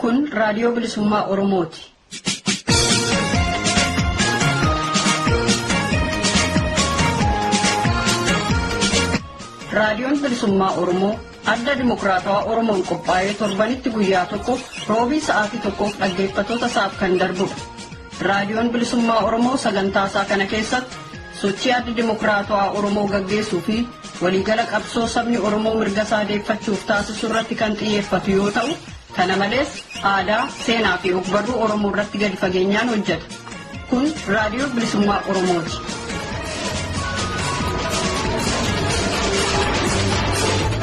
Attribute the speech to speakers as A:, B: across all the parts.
A: Kun raadiyoo bilisummaa Oromooti. Raadiyoon bilisummaa Oromoo adda dimokiraatawaa Oromoon qophaa'ee torbanitti guyyaa tokko roobii sa'aatii tokkoof dhaggeeffattoota isaaf kan darbudha. Raadiyoon bilisummaa Oromoo sagantaasaa kana keessatti sochii adda dimokiraatawaa Oromoo gaggeessuu fi waliigala qabsoo sabni Oromoo mirga isaa deeffachuuf taasisu irratti kan xiyyeeffatu yoo ta'u, kana malees aadaa, seenaa fi ogbarruu Oromoo irratti gadi fageenyaan hojjeta. Kun raadiyoo bilisummaa Oromooti.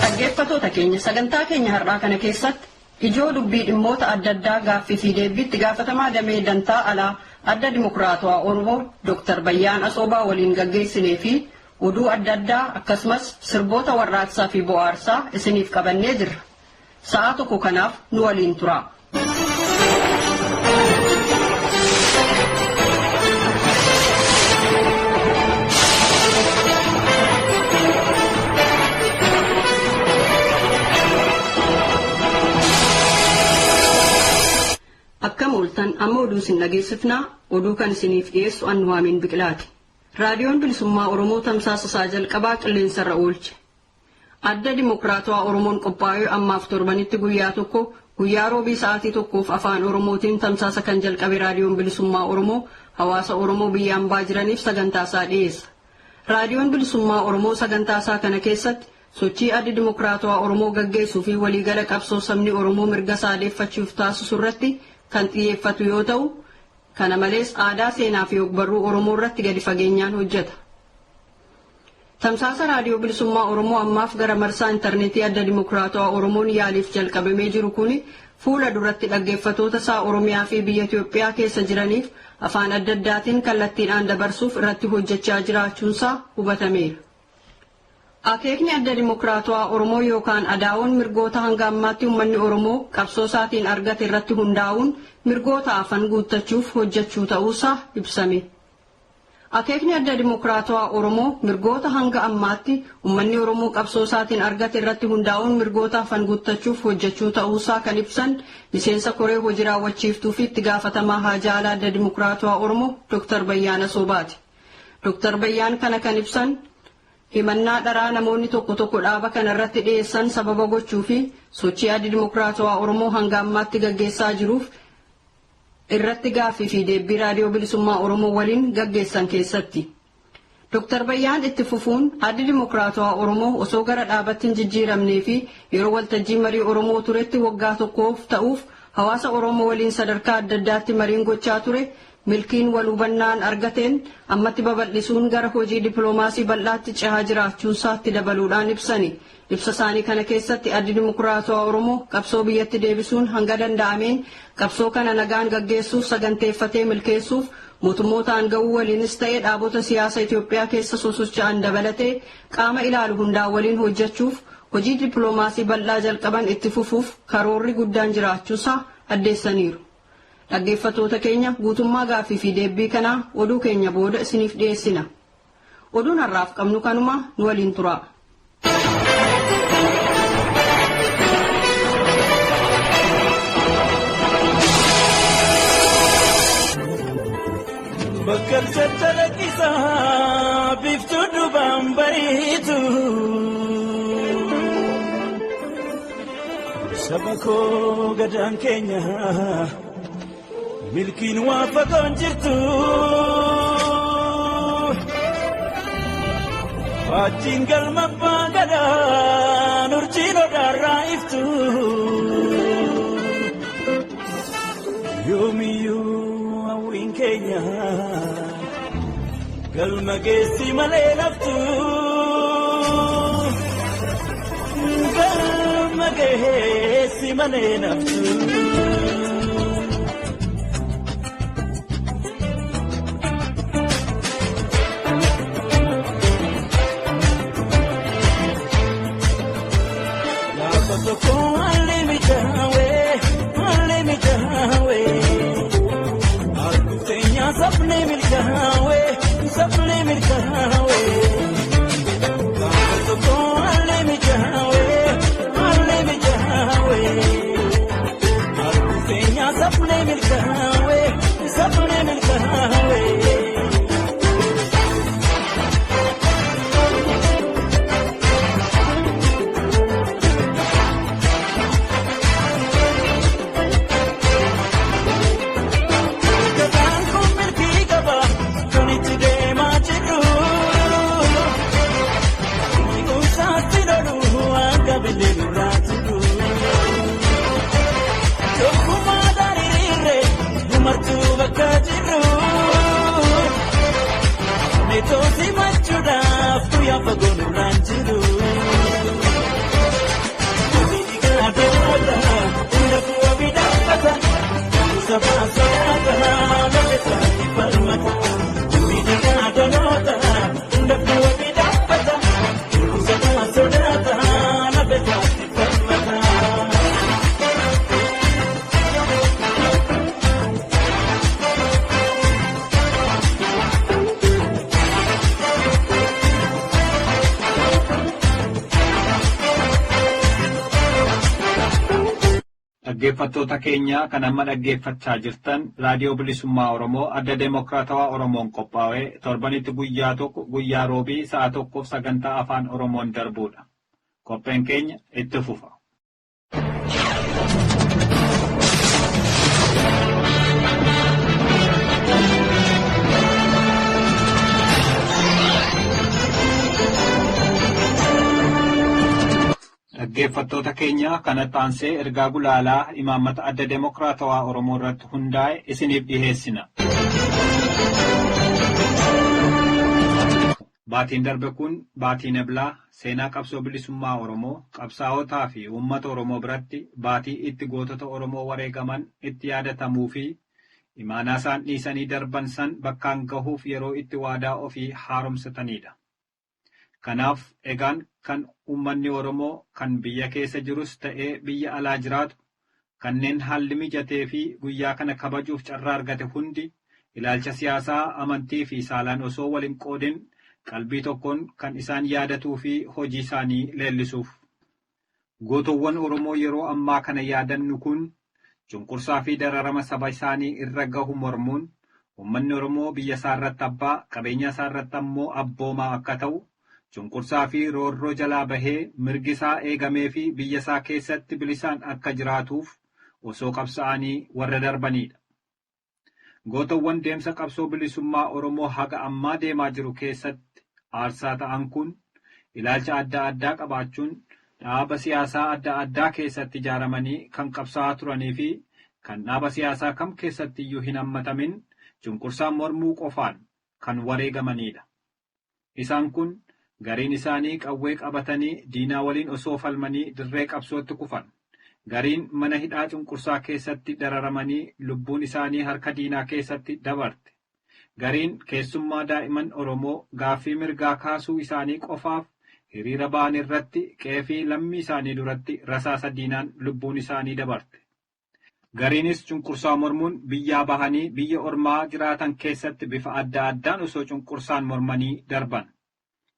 A: Dhaggeeffattoota keenya sagantaa keenya har'aa kana keessatti ijoo dubbii dhimmoota adda addaa gaaffii fi deebiitti gaafatamaa damee dantaa alaa adda dimokiraatawaa Oromoo Dr. Bayyaan Asoobaa waliin gaggeessinee fi oduu adda addaa akkasumas sirboota warraaqsaa fi bohaarsaa isiniif qabannee jirra. Sa'a tokko kanaaf nu waliin tura. Akkam ooltan amma oduu isin dhageessifnaa. Oduu kan isiniif dhiyeessu Annu'aamin Biqilaati. Raadiyoon bilisummaa Oromoo tamsaasa isaa jalqabaa qilleensarra oolche. Adda dimokiraatawaa Oromoon qophaa'ee ammaaf torbanitti guyyaa tokko guyyaa roobii sa'aatii tokkoof afaan Oromootiin tamsaasa kan jalqabe raadiyoon bilisummaa Oromoo hawaasa Oromoo biyya ambaa jiraniif sagantaasaa dhiyeessa. Raadiyoon bilisummaa Oromoo sagantaasaa kana keessatti sochii adda dimokiraatawaa Oromoo gaggeessuu fi waliigala qabsoo sabni Oromoo mirga isaa deeffachuuf taasisu irratti kan xiyyeeffatu yoo ta'u, kana malees aadaa, seenaa fi ogbarruu Oromoo irratti gadi fageenyaan hojjeta. Tamsaasa raadiyoo bilisummaa Oromoo ammaaf gara marsaa intarneetii adda dimokiraatawaa Oromoon yaaliif jalqabamee jiru kun fuula duratti dhaggeeffattoota isaa Oromiyaa fi biyya Itoophiyaa keessa jiraniif afaan adda addaatiin kallattiidhaan dabarsuuf irratti hojjechaa jiraachuunsaa hubatameera. Akeekni adda dimokiraatawaa Oromoo yookaan ADO'n mirgoota hanga ammaatti uummanni Oromoo qabsoo isaatiin argate irratti hundaa'uun mirgoota hafan guuttachuuf hojjechuu ta'uusaa ibsame. Akeekni adda dimokiraatawaa Oromoo mirgoota hanga ammaatti uummanni Oromoo qabsoo isaatiin argate irratti hundaa'uun mirgoota hafan guuttachuuf hojjechuu ta'uusaa kan ibsan miseensa koree hojii raawwachiiftuu fi itti gaafatamaa haajaa alaa adda dimokiraatawaa Oromoo Dr. Bayyaan Asoobaati. Dr. Bayyaan kana kan ibsan himannaa dharaa namoonni tokko tokko dhaaba kana irratti dhiyeessan sababa gochuu fi sochii adda dimokiraatawaa Oromoo hanga ammaatti gaggeessaa jiruuf irratti gaaffii fi deebii raadiyoo bilisummaa Oromoo waliin gaggeessan keessatti. Dr. Bayyaan itti fufuun adda dimokiraatawaa Oromoo osoo gara dhaabatti hin jijjiiramnee fi yeroo waltajjii marii Oromoo turetti waggaa tokkoof ta'uuf hawaasa Oromoo waliin sadarkaa adda addaatti mariin gochaa ture. Milkiin wal hubannaan argateen ammatti babal'isuun gara hojii dippiloomaasii bal'aatti cehaa jiraachuunsaatti dabaluudhaan ibsani. Ibsa isaanii kana keessatti addi dimokiraatawaa Oromoo qabsoo biyyatti deebisuun hanga danda'ameen qabsoo kana nagaan gaggeessuuf saganteeffatee milkeessuuf mootummootaan ga'uu waliinis ta'ee dhaabota siyaasa Itoophiyaa keessa sosocho'an dabalatee qaama ilaalu hundaan waliin hojjechuuf hojii dippiloomaasii bal'aa jalqaban itti fufuuf karoorri guddaan jiraachuusaa addeessaniiru. Dhaggeeffattoota keenya guutummaa gaaffii fi deebii kanaa oduu keenya booda isiniif dhiyeessina. Oduun har'aaf qabnu kanuma nu waliin tura.
B: Bakkal calaqisaa biiftuu duubaan bariitu saba koo gadaan keenya milkiin waa fagoon jirtu wajjin galma abbaa gadaa urjiin odaarraa iftu yoomiyyuu hawwiin keenya galma geessi malee naftu galma geessi malee naftu. Sapne milkawe, sabni milkawe, sabni milkawe. Tosi machuda, tuya pagonu ranjiru. Diga dada, unda kuwa bidapata. Usapa sada, nabeta di palmata. Diga dada, unda kuwa bidapata. Usapa sada, nabeta di palmata.
C: Dhaggeeffattoota keenya kan amma dhaggeeffachaa jirtan raadiyoo bilisummaa Oromoo adda Deemokiraatawaa Oromoon qophaa'ee torbanitti guyyaa tokko guyyaa roobii sa'a tokkoof sagantaa afaan Oromoon darbuudha. Qopheen keenya itti fufa. Dhaggeeffattoota keenya kanatti aansee ergaa gulaalaa imaammata adda Deemokiraatawaa Oromoo irratti hundaa'e isiniif dhiheessina. Baatiin darbe kun baatii Eblaa seenaa qabsoo bilisummaa Oromoo qabsaa'otaa fi uummata Oromoo biratti baatii itti gootota Oromoo wareegaman itti yaadatamuu fi imaanaa isaan dhiisanii darban san bakkaan gahuuf yeroo itti waadaa ofii haaromsatanidha. Kanaaf egaan kan uummanni Oromoo kan biyya keessa jirus ta'ee biyya alaa jiraatu kanneen haalli mijatee fi guyyaa kana kabajuuf carraa argate hundi ilaalcha siyaasaa, amantii fi saalaan osoo waliin qoodin qalbii tokkoon kan isaan yaadatuu fi hojii isaanii leellisuuf. Gootowwan Oromoo yeroo ammaa kana yaadannu kun cunqursaa fi dararama saba isaanii irra gahu mormuun uummanni Oromoo biyya isaa irratti abbaa, qabeenya isaa irratti ammoo abboomaa akka ta'u cunqursaa fi roorroo jalaa bahee mirgi isaa eegamee fi biyya isaa keessatti bilisaan akka jiraatuuf osoo qabsa'anii warra darbanidha. Gootowwan deemsa qabsoo bilisummaa Oromoo haga ammaa deemaa jiru keessatti aarsaa ta'an kun ilaalcha adda addaa qabaachuun dhaaba siyaasaa adda addaa keessatti ijaaramanii kan qabsa'aa turanii fi kan dhaaba siyaasaa kam keessatti iyyuu hin hammatamin cunqursaan mormuu qofaan kan wareegamanidha. Isaan kun gariin isaanii qawwee qabatanii diinaa waliin osoo falmanii dirree qabsootti kufan. Gariin mana hidhaa cunqursaa keessatti dararamanii lubbuun isaanii harka diinaa keessatti dabarte. Gariin keessummaa daa'iman Oromoo gaaffii mirgaa kaasuu isaanii qofaaf hiriira ba'an irratti qeefii lammii isaanii duratti rasaasa diinaan lubbuun isaanii dabarte. Gariinis cunqursaa mormuun biyyaa bahanii biyya ormaa jiraatan keessatti bifa adda addaan osoo cunqursaan mormanii darban.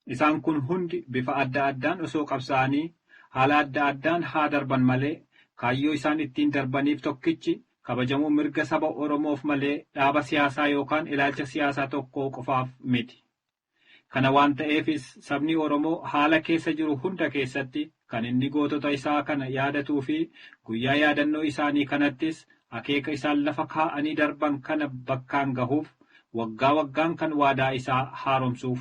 C: Isaan kun hundi bifa adda addaan osoo qabsa'anii haala adda addaan haa darban malee kaayyoo isaan ittiin darbaniif tokkichi kabajamuu mirga saba Oromoof malee dhaaba siyaasaa yookaan ilaalcha siyaasaa tokkoo qofaaf miti. Kana waan ta'eefis sabni Oromoo haala keessa jiru hunda keessatti kan inni gootota isaa kana yaadatuu fi guyyaa yaadannoo isaanii kanattis akeeka isaan lafa kaa'anii darban kana bakkaan gahuuf waggaa waggaan kan waadaa isaa haaromsuuf.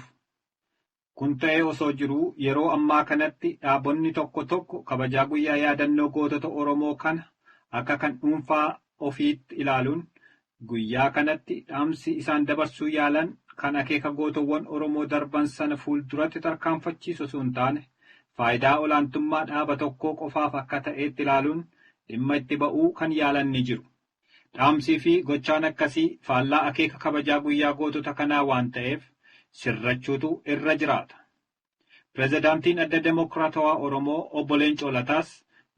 C: Kun ta'ee osoo jiruu yeroo ammaa kanatti dhaabonni tokko tokko kabajaa guyyaa yaadannoo gootota Oromoo kana akka kan dhuunfaa ofiitti ilaaluun guyyaa kanatti dhaamsi isaan dabarsuu yaalan kan akeeka gootowwan Oromoo darban sana fuulduratti tarkaanfachiisu osoo hin taane faayidaa olaantummaa dhaaba tokkoo qofaaf akka ta'etti ilaaluun dhimma itti ba'uu kan yaalan ni jiru. Dhaamsii fi gochaan akkasii faallaa akeeka kabajaa guyyaa gootota kanaa waan ta'eef sirrachuutu irra jiraata. Pireezidaantiin adda Deemokiraatawaa Oromoo obbo Leencoo Lataas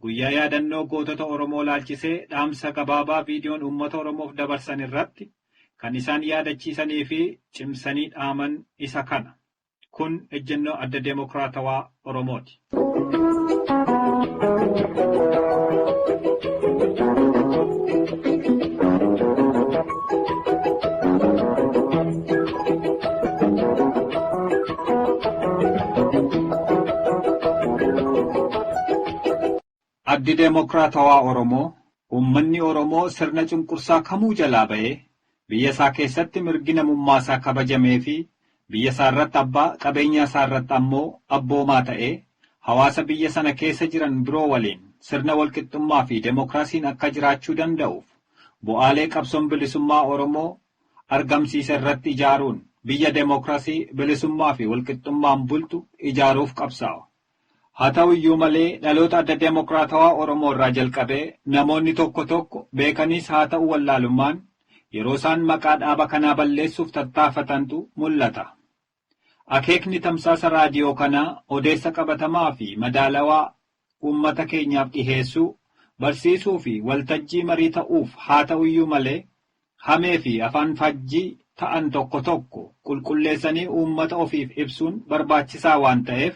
C: guyyaa yaadannoo gootota Oromoo laalchisee dhaamsa gabaabaa viidiyoon uummata Oromoof dabarsan irratti kan isaan yaadachiisanii fi cimsanii dhaaman isa kana. Kun ejjennoo adda Deemokiraatawaa Oromooti. Addi Deemokiraatawaa Oromoo uummanni Oromoo sirna cunqursaa kamuu jalaa ba'ee biyya isaa keessatti mirgi namummaa isaa kabajamee fi biyya isaa irratti abbaa qabeenya isaa irratti ammoo abboomaa ta'ee hawaasa biyya sana keessa jiran biroo waliin sirna walqixxummaa fi deemokiraasiin akka jiraachuu danda'uuf bu'aalee qabsoon bilisummaa Oromoo argamsiisa irratti ijaaruun biyya deemokiraasii bilisummaa fi walqixxummaan bultu ijaaruuf qabsaa'u. Haa ta'u iyyuu malee dhaloota adda deemokiraatawaa Oromoo irraa jalqabee namoonni tokko tokko beekaniis haa ta'u wallaalummaan yeroo isaan maqaa dhaaba kanaa balleessuuf tattaafatantu mul'ata. Akeekni tamsaasa raadiyoo kanaa odeessa qabatamaa fi madaalawaa uummata keenyaaf dhiheessuu, barsiisuu fi waltajjii marii ta'uuf haa ta'u iyyuu malee hamee fi afaan faajjii ta'an tokko tokko qulqulleessanii uummata ofiif ibsuun barbaachisaa waan ta'eef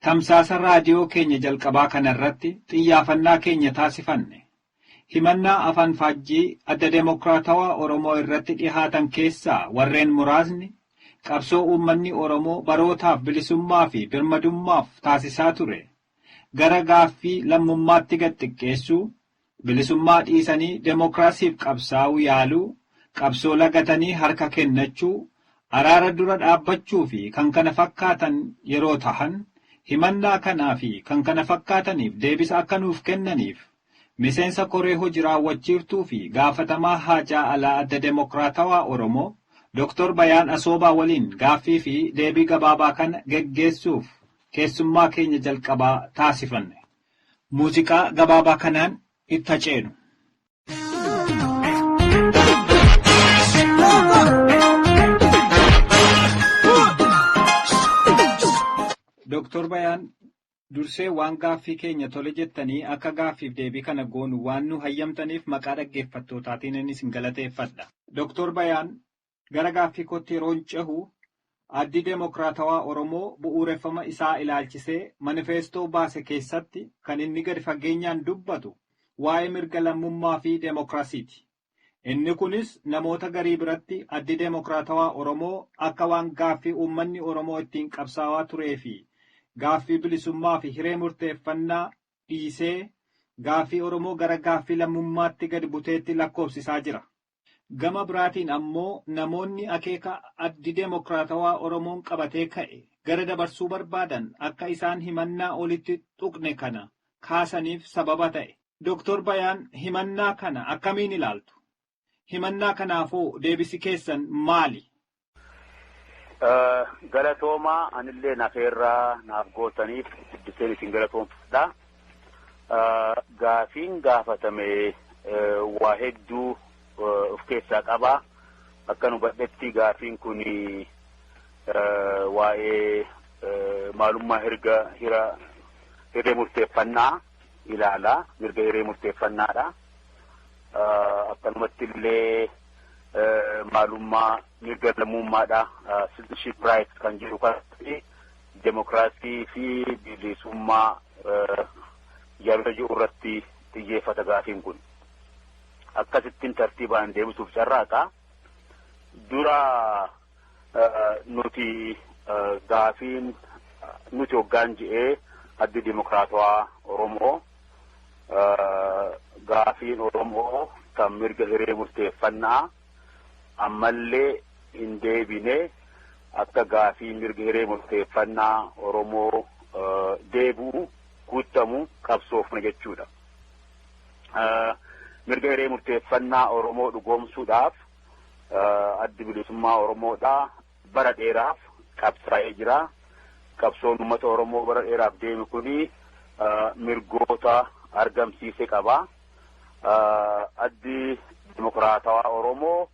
C: tamsaasa raadiyoo keenya jalqabaa kanarratti xiyyaafannaa keenya taasifanne. Himannaa afaan faajjii adda deemokiraatawaa Oromoo irratti dhihaatan keessaa warreen muraasni qabsoo uummanni Oromoo barootaaf bilisummaa fi birmadummaaf taasisaa ture. Gara gaaffii lammummaatti gad xiqqeessuu, bilisummaa dhiisanii deemokiraasiif qabsaa'uu yaaluu, qabsoo lagatanii harka kennachuu, araara dura dhaabbachuu fi kan kana fakkaatan yeroo tahan himannaa kanaa fi kan kana fakkaataniif deebisa akka nuuf kennaniif miseensa koree hojii raawwachiiftuu fi gaafatamaa haajaa alaa adda deemokiraatawaa Oromoo Dr. Bayaan Asoobaa waliin gaaffii fi deebii gabaabaa kana geggeessuuf keessummaa keenya jalqabaa taasifanne. Muuziqaa gabaabaa kanaan itti ceenu. Dr. Bayaan dursee waan gaaffii keenya tole jettanii akka gaaffiif deebii kana goonu waan nu hayyamtaniif maqaa dhaggeeffattootaatiin isin galateeffadha. Dr. Bayaan gara gaaffii kootti yeroon cehu addi deemokiraatawaa Oromoo bu'uureffama isaa ilaalchisee manifeestoo baase keessatti kan inni gadi fageenyaan dubbatu waa'ee mirga lammummaa fi deemokiraasiiti. Inni kunis namoota garii biratti addi deemokiraatawaa Oromoo akka waan gaaffii uummanni Oromoo ittiin qabsaawaa turee fi gaaffii bilisummaa fi hiree murteeffannaa dhiisee gaaffii Oromoo gara gaaffii lammummaatti gadi buteetti lakkoofsisaa jira. Gama biraatiin ammoo namoonni akeeka addi deemokiraatawaa Oromoon qabatee ka'e gara dabarsuu barbaadan akka isaan himannaa olitti tuqne kana kaasaniif sababa ta'e. Dr. Bayaan himannaa kana akkamiin ilaaltu? Himannaa kanaafuu deebisi keessan maali?
D: Galatoomaa anillee nafeerraa naaf gootaniif guddiseen isin galatoomfadha. Gaafiin gaafatame waa hedduu of keessaa qaba. Akka nu badhetti gaafiin kun waa'ee maalummaa hiree murteeffannaa ilaala. Mirga hiree murteeffannaadha. Akkanumatti illee maalummaa mirga lammummaadha. Citizenship rights kan jedhu kanatti deemokiraasii fi bilisummaa yaada jiru irratti xiyyeeffata gaafiin kun. Akkasittiin tartiibaan deebisuuf carraaqa. Dura nuti gaafiin nuti hoggaan je'ee addi deemokiraatawaa Oromoo gaafiin Oromoo kan mirga hiree murteeffannaa ammallee hin deebine akka gaafii mirga hiree murteeffannaa Oromoo deebi'u guutamu qabsoofna jechuudha. Mirga hiree murteeffannaa Oromoo dhugoomsuudhaaf addi bilisummaa Oromoodhaa bara dheeraaf qabsaa'ee jira. Qabsoon uummata Oromoo bara dheeraaf deeme kuni mirgoota argamsiise qaba. Addi deemokiraatawaa Oromoo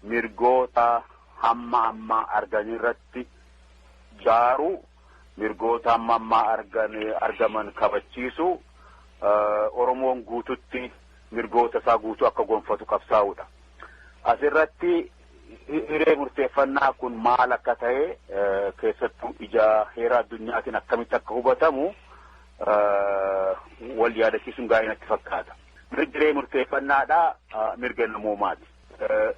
D: mirgoota hamma ammaa argan irratti jaaru, mirgoota hamma ammaa argaman kabachiisu, Oromoon guututti mirgoota isaa guutuu akka gonfatu qabsaa'uudha. Asirratti hiree murteeffannaa kun maal akka ta'e keessattuu ija heera addunyaatiin akkamitti akka hubatamu wal yaadachiisuun gaarii natti fakkaata. Mirga hiree murteeffannaadha mirga namoomaati.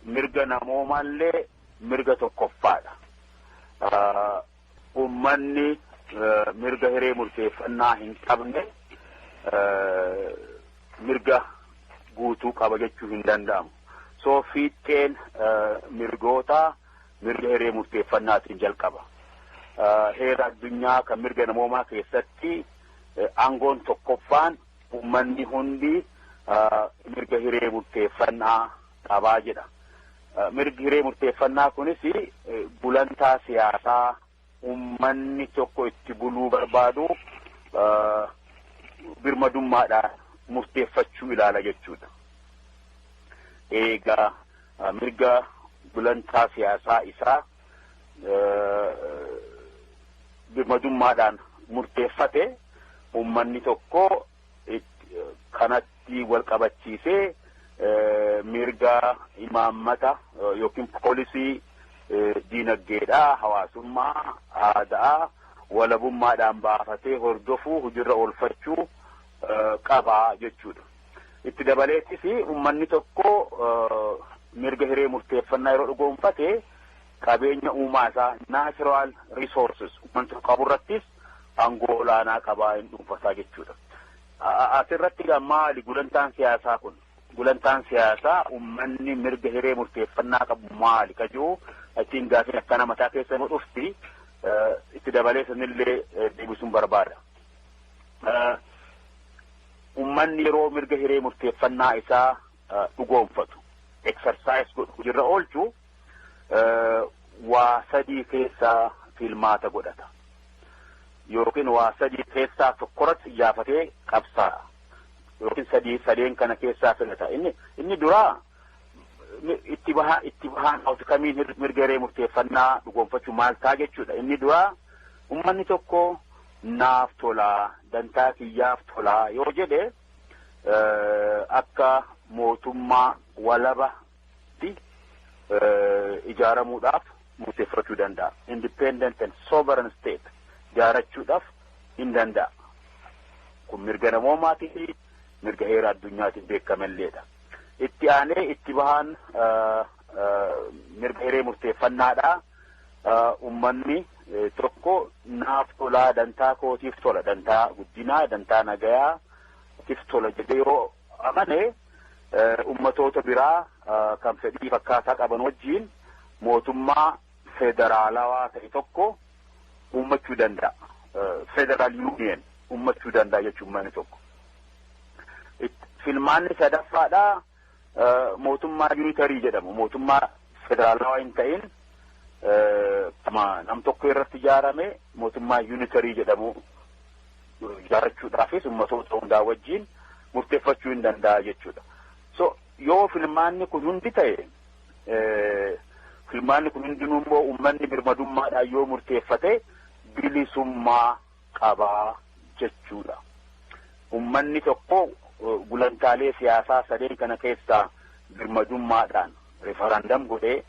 D: Mirga namoomaallee mirga tokkoffaadha. Uummanni mirga hiree murteeffannaa hin qabne mirga guutuu qaba jechuu hin danda'amu. So fiixeen mirgoota mirga hiree murteeffannaatiin jalqaba. Heera addunyaa kan mirga namoomaa keessatti aangoon tokkoffaan uummanni hundi mirga hiree murteeffannaa qabaa jedha. Mirgi hiree murteeffannaa kunis gulantaa siyaasaa uummanni tokko itti buluu barbaadu birmadummaadhaan murteeffachuu ilaala jechuudha. Egaa mirga gulantaa siyaasaa isaa birmadummaadhaan murteeffate uummanni tokko kanatti wal qabachiisee mirga imaammata yookiin poolisii diinagdeedhaa, hawaasummaa, aadaa, walabummaadhaan baafatee hordofuu, hojiirra oolfachuu qabaa jechuudha. Itti dabaleettis uummanni tokko mirga hiree murteeffannaa yeroo dhugoomfate qabeenya uumaa isaa natural resources uummanni tokko qaburrattis aangoo olaanaa qabaa hin dhuunfataa jechuudha. Asirratti maali gulantaan siyaasaa kun? Gulantaan siyaasaa uummanni mirga hiree murteeffannaa qabu maali kajuu ittiin gaafin akkana mataa keessa nu dhufti itti dabalee sanillee deebisuun barbaada. Uummanni yeroo mirga hiree murteeffannaa isaa dhugoomfatu exercise godhu jirra oolchu waa sadii keessaa filmaata godhata. Yookiin waa sadii keessaa tokkorratti iyyafatee qabsaa'a. Yookiin sadeen kana keessaa filata. Inni duraa itti bahaan kamiin mirga hiree murteeffannaa dhugoomfachuu maal ta'a jechuudha. Inni duraa uummanni tokko naaf tolaa, dantaa kiyyaaf tolaa yoo jedhe akka mootummaa walabatti ijaaramuudhaaf murteeffachuu danda'a. Independent and sovereign state ijaarachuudhaaf hin danda'a. Kun mirga namoomaatii fi mirga heera addunyaatiin beekamalleedha. Itti aanee itti bahaan mirga hiree murteeffannaadhaa uummanni tokko naaf tolaa, dantaa kootiif tola, dantaa guddinaa, dantaa nagayaatiif tola jedhee yeroo amane ummatoota biraa kan fedhii fakkaataa qaban wajjiin mootummaa federaalawaa ta'e tokko uummachuu danda'a. Federal Union uummachuu danda'a jechuun uummanni tokko. Filmaanni sadaffaadhaa mootummaa unitarii jedhamu. Mootummaa federaalawaa hin ta'in nam tokko irratti ijaarame mootummaa unitarii jedhamu ijaarachuudhaafis ummatoota hundaa wajjiin murteeffachuu hin danda'a jechuudha. So yoo filmaanni kun hundi ta'e filmaanni kun hundinuu immoo uummanni birmadummaadhaan yoo murteeffate bilisummaa qabaa jechuudha. Uummanni tokko gulantaalee siyaasaa sadeen kana keessaa birmadummaadhaan referendum godhee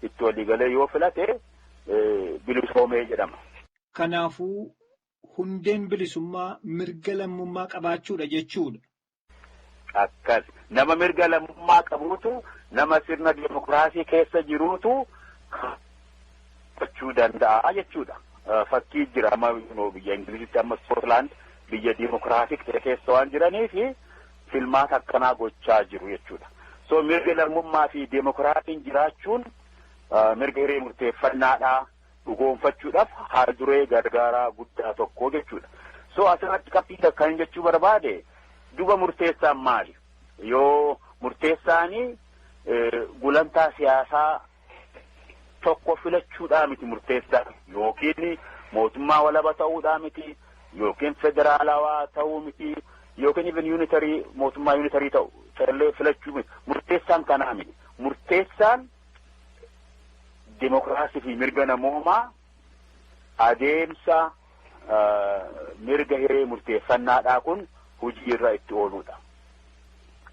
D: itti waliigalee yoo filate bilisoomee jedhama.
C: Kanaafuu hundeen bilisummaa mirga lammummaa qabaachuudha jechuudha.
D: Akkas nama mirga lammummaa qabuutu nama sirna dimokiraasii keessa jiruutu qabachuu danda'a jechuudha. Fakkii jira amma biyya Ingilizitti amma Scotland biyya dimokiraasii keessa waan jiraniif filmaata akkanaa gochaa jiru jechuudha. So mirga lammummaa fi dimokiraasiin jiraachuun mirga hiree murteeffannaadhaa dhugoomfachuudhaaf haal duree gargaaraa guddaa tokko jechuudha. So asirratti qabxii kan jechuu barbaade duba murteessaan maali? Yoo murteessaanii gulantaa siyaasaa tokko filachuudhaa miti murteessaa yookiin mootummaa walaba ta'uudhaa miti yookiin federaalawaa ta'uu miti yookiin even unitary mootummaa unitary ta'u illee filachuu miti murteessaan kanaa miti. Murteessaan dimokiraasii fi mirga namoomaa adeemsa mirga hiree murteeffannaadhaa kun hojii irra itti ooludha.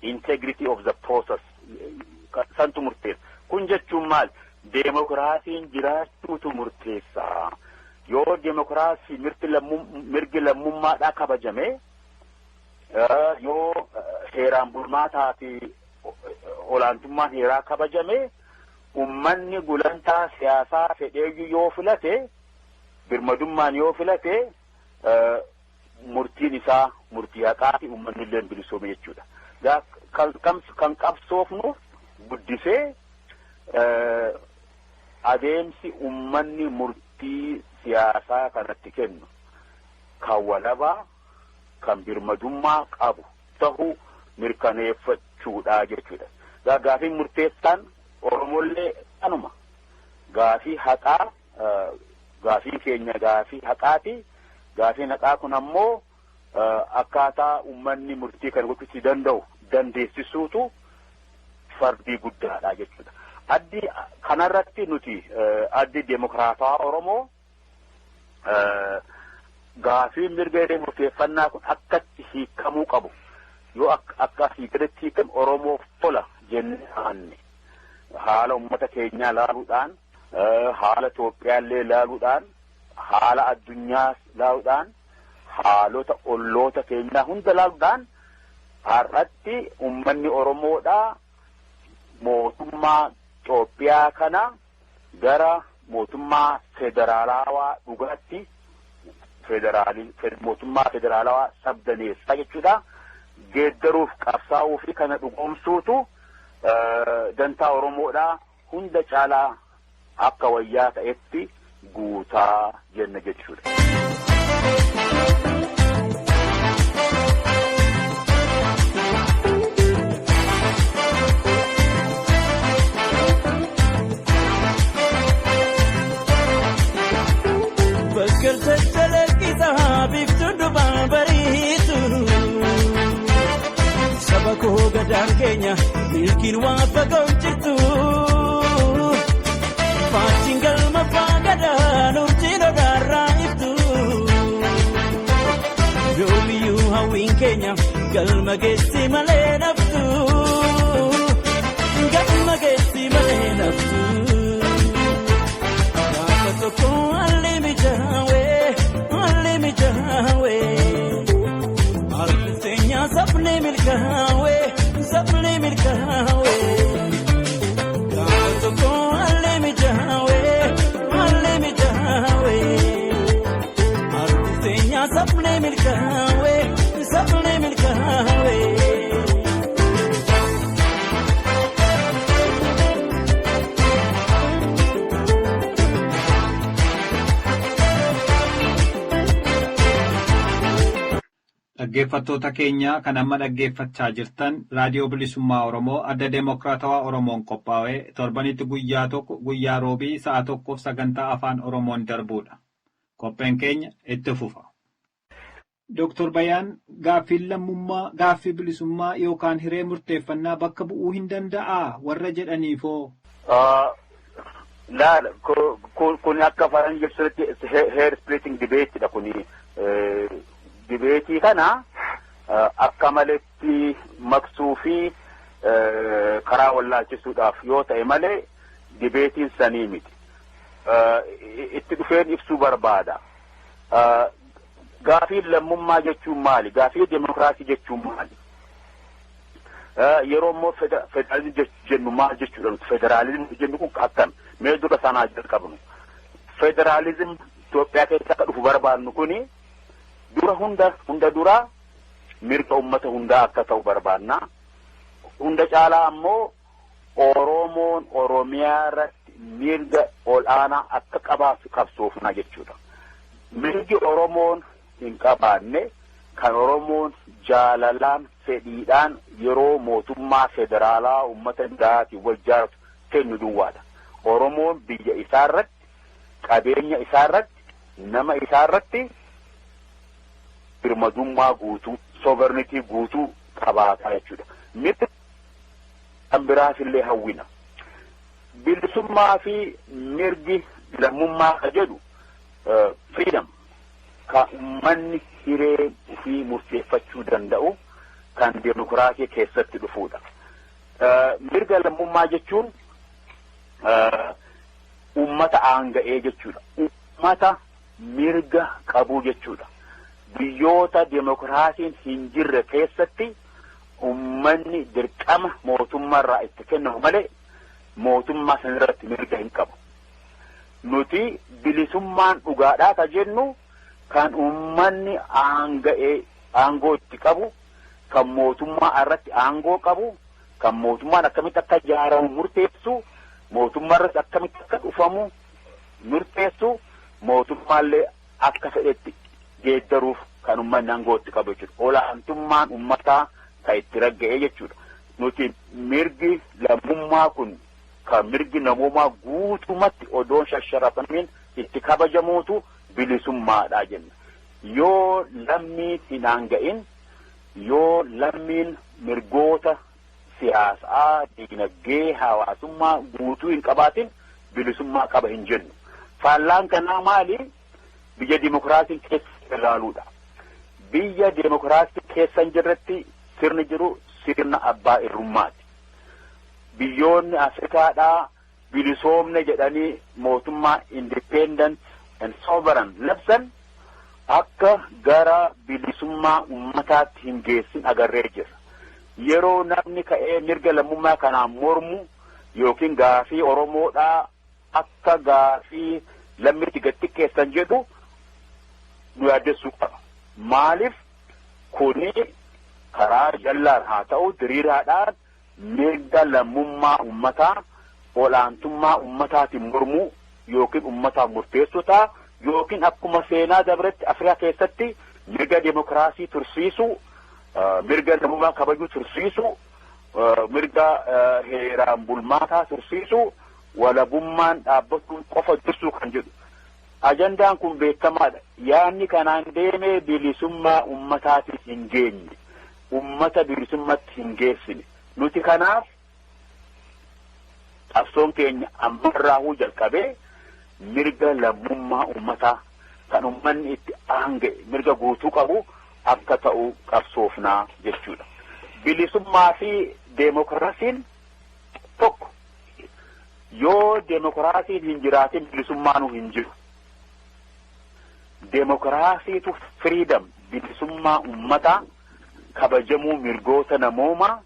D: Integrity of the process santu murteessa. Kun jechuun maal? Demokiraasiin jiraachuutu murteessaa. Yoo demokiraasii mirgi lammummaadhaa kabajame yoo heeraan bulmaataa fi olaantummaan heeraa kabajame ummanni gulantaa siyaasaa fedheeyyuu yoo filate birmadummaan yoo filate murtiin isaa murtii haqaa fi uummanni illee bilisoome jechuudha. Kan qabsoofnu guddisee adeemsi uummanni murtii siyaasaa kanatti kennu kan walabaa kan birmadummaa qabu ta'uu mirkaneeffachuudha jechuudha. Gaafiin murteessaan Oromollee anuma gaafii haqaa gaafii keenya gaafii haqaati. Gaafiin haqaa kun ammoo akkaataa uummanni murtii kan gochuu danda'u dandeessisuutu fardii guddaadha jechuudha. Addi kanarratti nuti addi Demokraatawaa Oromoo gaafii mirga murteeffannaa kun akkatti hiikamuu qabu yoo akka hiikatti hiikamu Oromoof tola jennee aanne haala uummata keenyaa ilaaluudhaan haala Itoophiyaallee ilaaluudhaan haala addunyaa ilaaluudhaan haalota olloota keenyaa hunda ilaaluudhaan har'atti uummanni Oromoodhaa mootummaa Itoophiyaa kana gara mootummaa federaalawaa dhugaatti mootummaa federaalawaa sabdaneessaa jechuudha. Geeddaruuf qabsaa'uu fi kana dhugoomsuutu dantaa Oromoodhaa hunda caalaa akka wayyaa ta'etti guutaa jenna jechuudha.
B: Sabako gadaan keenya milkiin waa fagoochitu faachin galma faagadaan urjiin odaarraa ibtu yoomiyyuu hawwiin keenya galma geessi malee naftu galma geessi malee naftu gaafa tokko alli mijaawee Sabne milkawe Gaafa tokko allee mijawe Harki seenyaa sabne milkawe
C: Dhaggeeffattoota keenya kan amma dhaggeeffachaa jirtan raadiyoo bilisummaa Oromoo adda Demokraatawaa Oromoon qophaa'ee torbanitti guyyaa tokko guyyaa roobii sa'a tokkoof sagantaa afaan Oromoon darbuudha. Qopheen keenya itti fufa. Dr. Bayaan gaaffiin lammummaa gaaffii bilisummaa yookaan hiree murteeffannaa bakka bu'uu hin danda'aa warra jedhaniifoo?
D: Kun akka faran jirtutti hair splitting debateedha kuni. Dibeetii kana akka maletti maqsuu fi karaa wallaalchisuudhaaf yoo ta'e malee dibeetiin sanii miti. Itti dhufeen ibsuu barbaada. Gaafiin lammummaa jechuun maali? Gaafii demokiraasii jechuun maali? Yeroo immoo federaalizim jennu maal jechuudha? Federalizim jennu kun akkam? Mee dura sanaa jalqabnu. Federalizim Itoophiyaa keessatti akka dhufu barbaadnu kuni hunda dura mirga ummata hundaa akka ta'u barbaadna. Hunda caalaa ammoo Oromoon Oromiyaa irratti mirga ol'aanaa akka qabaatu qabsoofna jechuudha. Mirgi Oromoon hin qabaanne kan Oromoon jaalalaan fedhiidhaan yeroo mootummaa federaalaa ummata biraatti wajjaaratu kennu duwwaadha. Oromoon biyya isaa irratti, qabeenya isaa irratti, nama isaa irratti birmadummaa guutuu, sovereignty guutuu qabaataa jechuudha. Mirga kan biraas illee hawwina. Bilisummaa fi mirgi lammummaa ka jedhu freedom kan uummanni hiree ofii murteeffachuu danda'u kan demokiraasii keessatti dhufuudha. Mirga lammummaa jechuun uummata aanga'ee jechuudha. Uummata mirga qabuu jechuudha. Biyyoota demokiraasiin hin jirre keessatti uummanni dirqama mootummaarraa itti kennamu malee mootummaa sanarratti mirga hin qabu. Nuti bilisummaan dhugaadhaa ka jennu kan uummanni aanga'ee aangoo itti qabu, kan mootummaa irratti aangoo qabu, kan mootummaan akkamitti akka ijaaramu murteessu, mootummaa irratti akkamitti akka dhufamu murteessu, mootummaallee akka fedhetti geeddaruuf kan uummanni aangoo itti qabu jechuudha. Olaantummaan uummataa kan itti ragga'ee jechuudha. Nuti mirgi lammummaa kun kan mirgi namoomaa guutumatti odoon shasharafamiin itti kabajamuutu bilisummaadha jenna. Yoo lammiin hin aanga'in, yoo lammiin mirgoota siyaasaa, dinagdee, hawaasummaa guutuu hin qabaatin bilisummaa qaba hin jennu. Faallaan kanaa maali? Biyya dimokiraasiin keessa ilaaluudha. Biyya dimokiraasiin keessa hin jirretti sirni jiru sirna abbaa irrummaati. Biyyoonni Afrikaadhaa bilisoomne jedhanii mootummaa independent and sovereign labsan akka gara bilisummaa ummataatti hin geessin agarree jira. Yeroo namni ka'ee mirga lammummaa kanaan mormu yookiin gaafii Oromoodhaa akka gaafii lammiitti gatti keessan jedhu nu yaaddessuu qaba. Maaliif kuni karaa jallaan haa ta'u diriiraadhaan mirga lammummaa ummataa olaantummaa ummataatiin mormuu yookiin ummataaf murteessotaa yookiin akkuma seenaa dabretti Afrikaa keessatti mirga demokraasii tursiisuu, mirga lammummaa kabajuu tursiisuu, mirga heeraan bulmaataa tursiisuu, walabummaan dhaabbachuun qofa dursuu kan jedhu. Ajandaan kun beekamaadha. Yaanni kanaan deemee bilisummaa ummataatiif hin geenye. Ummata bilisummatti hin geessine. Nuti kanaaf qabsoon keenya ammarraahuu jalqabee mirga lammummaa ummataa kan ummanni itti aanga'e mirga guutuu qabu akka ta'u qabsoofnaa jechuudha. Bilisummaa fi deemokiraasiin tokko. Yoo deemokiraasiin hin jiraatin bilisummaanu hin jiru. Deemokiraasiitu freedom bilisummaa ummataa kabajamuu mirgoota namoomaa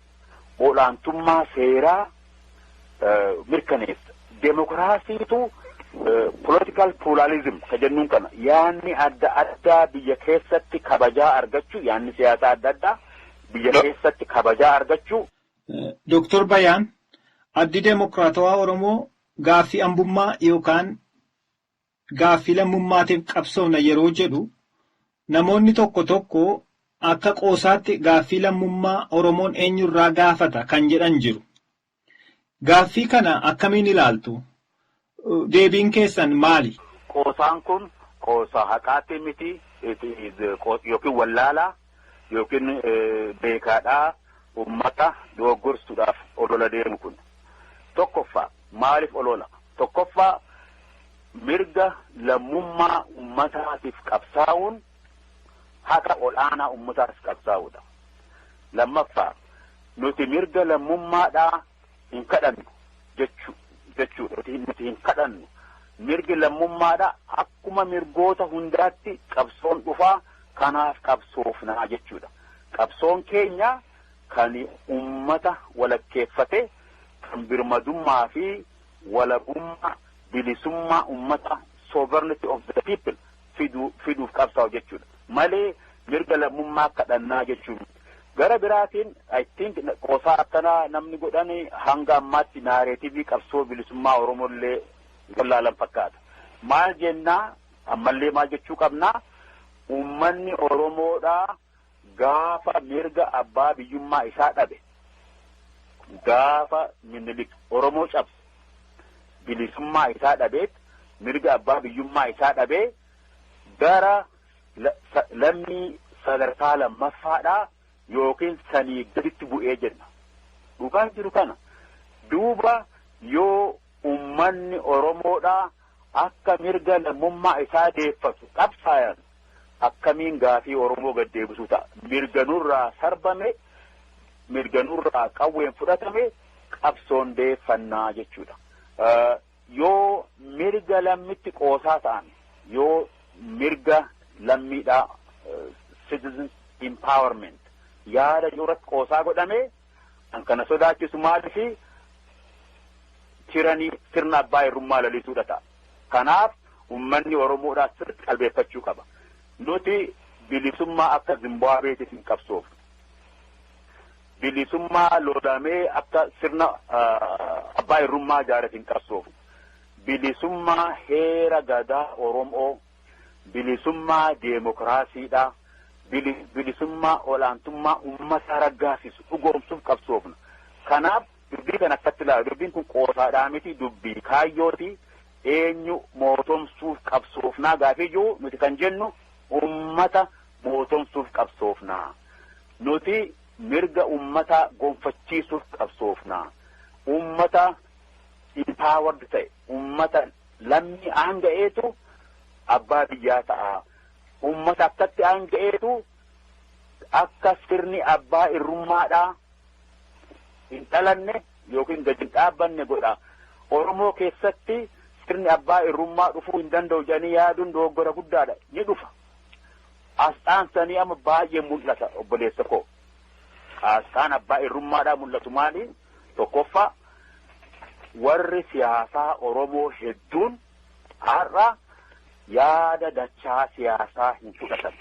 D: olaantummaa seeraa mirkaneessa. Deemokiraasiitu political pluralism ka jennuun kana yaanni adda addaa biyya keessatti kabajaa argachuu yaanni siyaasaa adda addaa biyya keessatti kabajaa argachuu.
C: Dr. Bayaan addi Deemokiraatawaa Oromoo gaaffii hambummaa yookaan gaaffii lammummaatiif qabsoofna yeroo jedhu namoonni tokko tokko akka qoosaatti gaaffii lammummaa Oromoon eenyurraa gaafata kan jedhan jiru. Gaaffii kana akkamiin ilaaltu? Deebiin keessan maali?
D: Qoosaan kun qoosaa haqaatti miti yookiin wallaalaa yookiin beekaadhaa ummata dogoggorsuudhaaf olola deemu kun. Tokkoffaa maaliif olola? Tokkoffaa mirga lammummaa ummataatiif qabsaa'uun haqa olaanaa ummataatiif qabsaa'uudha. Lammaffaa nuti mirga lammummaadhaa hin kadhannu jechuudha. Nuti hin kadhannu. Mirgi lammummaadhaa akkuma mirgoota hundaatti qabsoon dhufaa kanaaf qabsoofnaa jechuudha. Qabsoon keenya kan ummata walakkeeffate kan birmadummaa fi walabummaa bilisummaa ummata sovereignty of the people fiduuf qabsaa'u jechuudha. Malee mirga lammummaa kadhannaa jechuudha. Gara biraatiin I think qoosaa akkanaa namni godhani hanga ammaatti naareetiivii qabsoo bilisummaa Oromollee wallaalan fakkaata. Maal jennaa ammallee maal jechuu qabnaa? Uummanni Oromoodhaa gaafa mirga abbaa biyyummaa isaa dhabe gaafa Minilik Oromoo cabse bilisummaa isaa dhabeet mirga abbaa biyyummaa isaa dhabee gara lammii sadarkaa lammaffaadhaa yookiin sanii gaditti bu'ee jenna. Dhugaan jiru kana duuba yoo ummanni Oromoodhaa akka mirga lammummaa isaa deeffatu qabsaayan akkamiin gaafii Oromoo gad deebisuu ta'a. Mirga nurraa sarbame, mirga nurraa qawween fudhatame qabsoon deeffannaa jechuudha. Yoo mirga lammitti qoosaa ta'an, yoo mirga lammiidhaa citizen empowerment yaada irratti qoosaa godhame kan kana sodaachisu maalifi tiranii sirna abbaa irrummaa lalisuudha ta'a. Kanaaf ummanni Oromoodhaa sirriitti qalbeeffachuu qaba. Nuti bilisummaa akka Zimbaabeetiif hin qabsoofne. Bilisummaa loodamee akka sirna abbaa irrummaa ijaarrate hin qabsoofne. Bilisummaa heera gadaa Oromoo, bilisummaa deemokiraasiidha, bilisummaa olaantummaa uummata raggaasisu dhugoomsuuf qabsoofna. Kanaaf dubbii kan akkatti ilaala. Dubbiin kun qoosaadhaa miti, dubbii kaayyooti. Eenyu mootomsuuf qabsoofnaa gaafii jiru nuti kan jennu uummata mootomsuuf qabsoofnaa. Nuti mirga uummata gonfachiisuuf qabsoofnaa. Uummata empowered ta'e, uummata lammii aanga'eetu abbaa biyyaa ta'a. Uummata akkatti aanga'eetu akka sirni abbaa irrummaadhaa hin dhalanne yookiin gadi hin dhaabbanne godha. Oromoo keessatti sirni abbaa irrummaa dhufuu hin danda'u jedhanii yaaduun dogoggora guddaadha. Ni dhufa. Asxaan sanii amma baay'ee mul'ata obboleessa koo. Asxaan abbaa irrummaadhaa mul'atu maali? Tokkoffaa warri siyaasaa Oromoo hedduun har'a yaada dachaa siyaasaa hin fudhatan.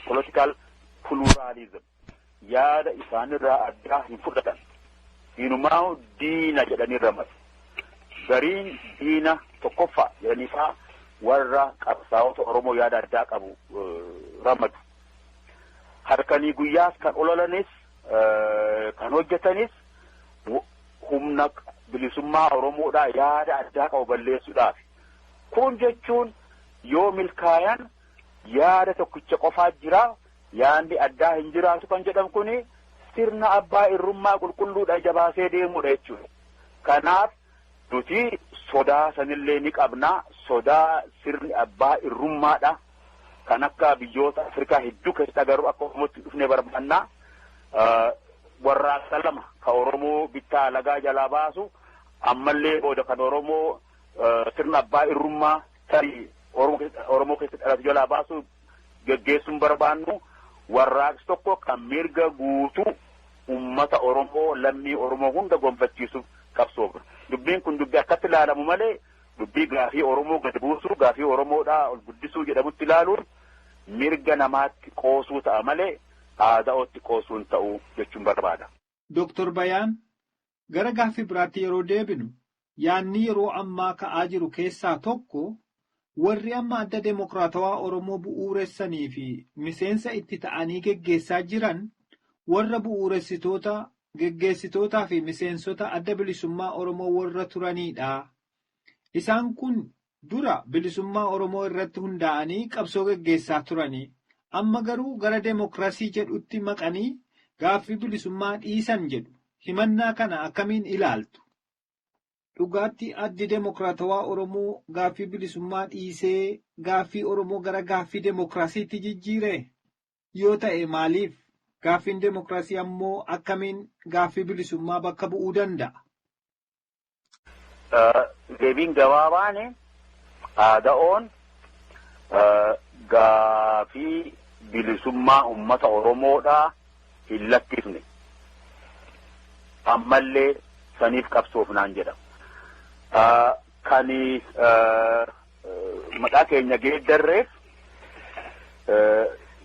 D: Political pluralism. Yaada isaanirraa addaa hin fudhatan. Inumaa diina jedhanii ramadu. Gariin diina tokkoffaa jedhaniifaa warra qabsaa'ota Oromoo yaada addaa qabu ramadu. Harkanii guyyaas kan ololanis kan hojjetanis humna bilisummaa Oromoodhaa yaada addaa qabu balleessuudhaaf. Kun jechuun yoo milkaayan yaada tokkicha qofaa jira, yaadni addaa hin jiraatu kan jedhamu kuni sirna abbaa irrummaa qulqulluudha jabaasee deemuudha jechuudha. Kanaaf nuti sodaa sanillee ni qabna. Sodaa sirni abbaa irrummaadha. Kan akka biyyoota Afrikaa hedduu keessatti agarru akka Oromootti dhufnee barbaanna. Warraaqsa lama kan Oromoo bittaa alagaa jalaa baasu ammallee booda kan Oromoo sirna abbaa irrummaa tarii Oromoo keessatti dhalatu jalaa baasu geggeessuun barbaannu. Warraaqsi tokko kan mirga guutuu ummata Oromoo lammii Oromoo hunda gonfachiisuuf qabsoofna. Dubbiin kun dubbii akkatti ilaalamu malee dubbii gaafii Oromoo gad buusuu, gaafii Oromoodhaa ol guddisuu jedhamutti ilaaluun mirga namaatti qoosuu ta'a malee aadaa'ootti qoosuu hin ta'u jechuun barbaada.
C: Dooktor Bayaan gara gaafii biraatti yeroo deebinu yaanni yeroo ammaa ka'aa jiru keessaa tokko warri amma adda demokraatawaa Oromoo bu'uuressanii fi miseensa itti ta'anii geggeessaa jiran warra bu'uuressitoota geggeessitootaa fi miseensota adda bilisummaa Oromoo warra turanidha. Isaan kun dura bilisummaa Oromoo irratti hundaa'anii qabsoo geggeessaa turanii. Amma garuu gara demokraasii jedhutti maqanii gaaffii bilisummaa dhiisan jedhu. Himannaa kana akkamiin ilaaltu? Dhugaatti addi demokraatawaa Oromoo gaaffii bilisummaa dhiisee gaaffii Oromoo gara gaaffii demokraasiitti jijjiire? Yoo ta'e maaliif? Gaaffiin demokraasii ammoo akkamiin gaaffii bilisummaa bakka bu'uu danda'a?
D: Deebiin gabaabaan aadaa'oon gaaffii bilisummaa uummata Oromoodhaa hin lakkifne. Ammallee saniif qabsoofnaan jedhama. Kan maqaa keenya geeddarreef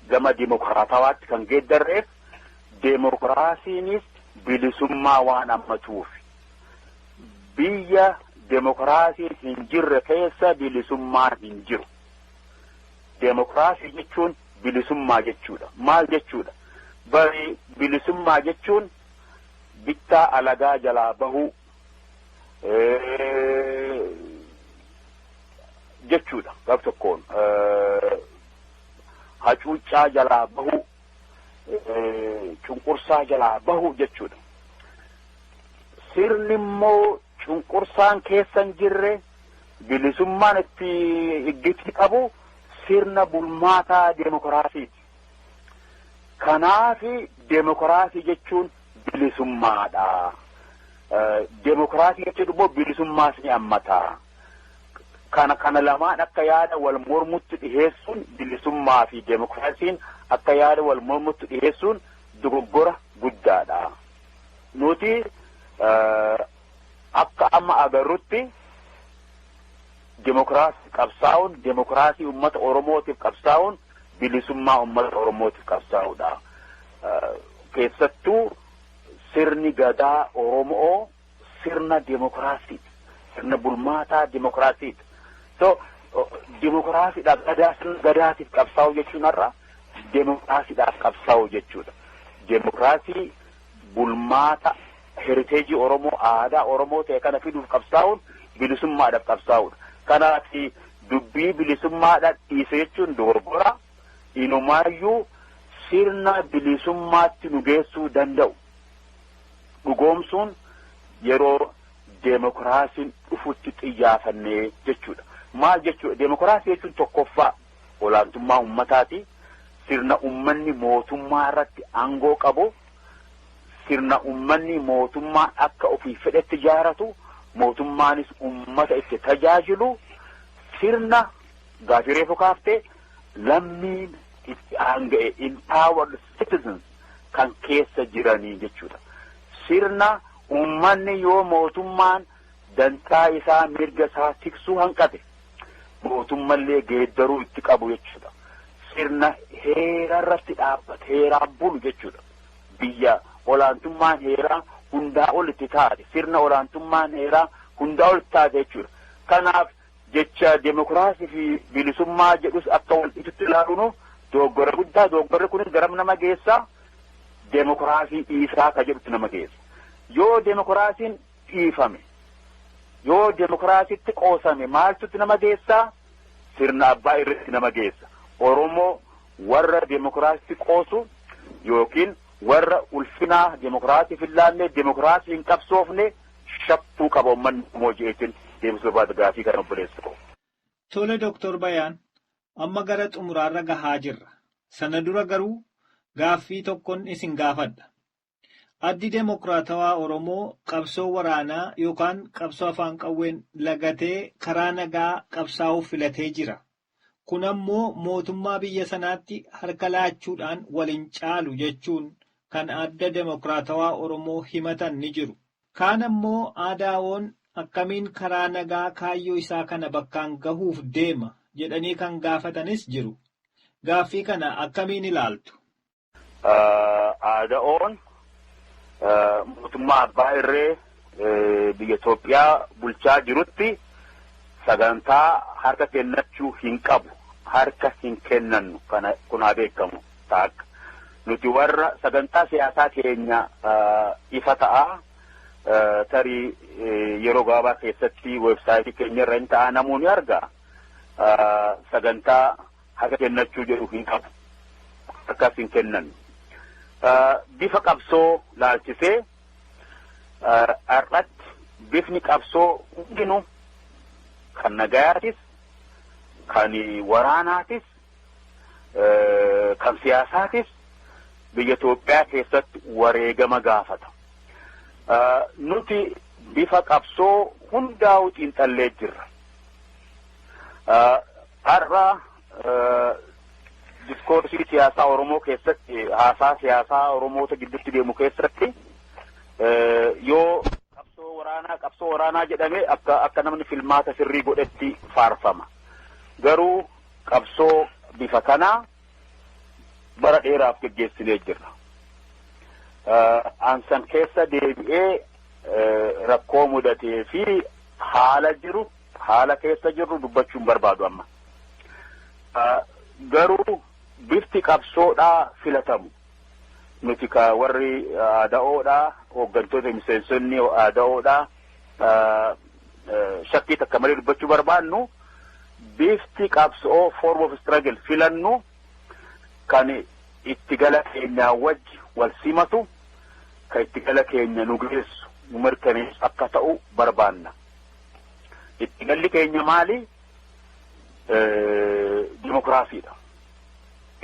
D: gama dimokiraatawaatti kan geeddarreef demokiraasiinis bilisummaa waan hammatuuf biyya demokiraasiin hin jirre keessa bilisummaan hin jiru. Demokiraasii jechuun bilisummaa jechuudha. Maal jechuudha? Bari bilisummaa jechuun bittaa alagaa jalaa bahuu jechuudha. Gaf tokkoon hacuuccaa jalaa bahuu, cunqursaa jalaa bahuu jechuudha. Sirni immoo cunqursaan keessa hin jirre bilisummaan itti iggiti qabu sirna bulmaataa demokiraasiiti. Kanaafi demokiraasii jechuun bilisummaadha. Demokiraasii jechuun immoo bilisummaas ni hammataa. Kana lamaan akka yaada wal mormutti dhiheessuun bilisummaa fi demokiraasiin akka yaada wal mormutti dhiheessuun dogoggora guddaadha. Nuti akka amma agarrutti demokiraasii qabsaa'uun, demokiraasii uummata Oromootiif qabsaa'uun bilisummaa uummata Oromootiif qabsaa'uudha. Keessattuu sirni gadaa Oromoo sirna demokiraasiiti. Sirna bulmaataa demokiraasiiti. So demokiraasiidhaaf gadaatiif qabsaa'u jechuun har'a demokiraasiidhaaf qabsaa'u jechuudha. Demokiraasii bulmaata heriteejii Oromoo aadaa Oromoo ta'e kana fiduuf qabsaa'uun bilisummaadhaaf qabsaa'uudha. Kanaaf dubbii bilisummaadhaaf dhiise jechuun dogoggora inumaayyuu sirna bilisummaatti nu geessuu danda'u dhugoomsuun yeroo demokiraasiin dhufutti xiyyaafannee jechuudha. Maal jechuudha? Demokiraasii jechuun tokkoffaa olaantummaa uummataati. Sirna uummanni mootummaa irratti aangoo qabu, sirna uummanni mootummaa akka ofii fedhetti ijaaratu, mootummaanis uummata itti tajaajilu, sirna gaafii reefu kaaftee lammiin itti aanga'e empowered citizens kan keessa jiranii jechuudha. Sirna uummanni yoo mootummaan dantaa isaa mirga isaa tiksuu hanqate mootummallee geeddaruu itti qabu jechuudha. Sirna heera irratti dhaabbate heeraan bulu jechuudha. Biyya olaantummaan heeraa hundaa ol itti taate sirna olaantummaan heeraa hundaa ol itti taate jechuudha. Kanaaf jecha demokiraasii fi bilisummaa jedhus akka wal itti ilaaluun dogoggora guddaa. Dogoggorri kunis garam nama geessa? Demokiraasii dhiisaa ka jedhutti nama geessa. Yoo demokiraasiin dhiifame, yoo demokiraasiitti qoosame maaltutti nama geessa? Sirna abbaa irratti nama geessa. Oromoo warra demokiraasiitti qoosu yookiin warra ulfinaa demokiraasiif hin laanne demokiraasii hin qabsoofne shakkuu qaba uummanni Oromoo jeetiin deebisuu barbaada gaafii kana obboleessa qabu.
C: Tole Dooktor Bayaan, amma gara xumuraarra gahaa jirra. Sana dura garuu gaaffii tokkoon isin gaafadha. Addi Demokiraatawaa Oromoo qabsoo waraanaa yookaan qabsoo afaan qawween lagatee karaa nagaa qabsaa'uuf filatee jira. Kun ammoo mootummaa biyya sanaatti harka laachuudhaan waliin caalu jechuun kan adda Demokiraatawaa Oromoo himatan ni jiru. Kaan ammoo ADO'n akkamiin karaa nagaa kaayyoo isaa kana bakkaan gahuuf deema jedhanii kan gaafatanis jiru. Gaaffii kana akkamiin ilaaltu?
D: ADO'n mootummaa abbaa irree biyya Itoophiyaa bulchaa jirutti sagantaa harka kennachuu hin qabu. Harka hin kennannu kun haa beekamu taakka. Nuti warra sagantaa siyaasaa keenya ifa ta'a. Tarii yeroo gabaabaa keessatti weebsaayitii keenya irra hin ta'a namoonni arga. Sagantaa harka kennachuu jedhu hin qabu. Harkas hin kennannu. Bifa qabsoo laalchisee har'atti bifni qabsoo hundinuu kan nagayaatis, kan waraanaatis, kan siyaasaatis biyya Itoophiyaa keessatti wareegama gaafata. Nuti bifa qabsoo hundaa'u xiinxallee jirra. Har'a diskoorsii siyaasaa Oromoo keessatti haasaa siyaasaa Oromoota gidduutti deemu keessatti yoo qabsoo waraanaa jedhame akka namni filmaata sirrii godhetti faarfama. Garuu qabsoo bifa kanaa bara dheeraaf geggeessinee jirra. Ansan keessa deebi'ee rakkoo mudatee fi haala keessa jirru dubbachuun barbaadu amma. Garuu bifti qabsoodhaa filatamu. Nuti warri ADO'dhaa hooggantoota miseensonni ADO'dhaa shakkii takka malee dubbachuu barbaannu bifti qabsoo form of struggle filannu kan itti gala keenyaa wajji wal simatu kan itti gala keenya nu geessu nu mirkaneessu akka ta'u barbaanna. Itti galli keenya maali? Dimokiraasiidha.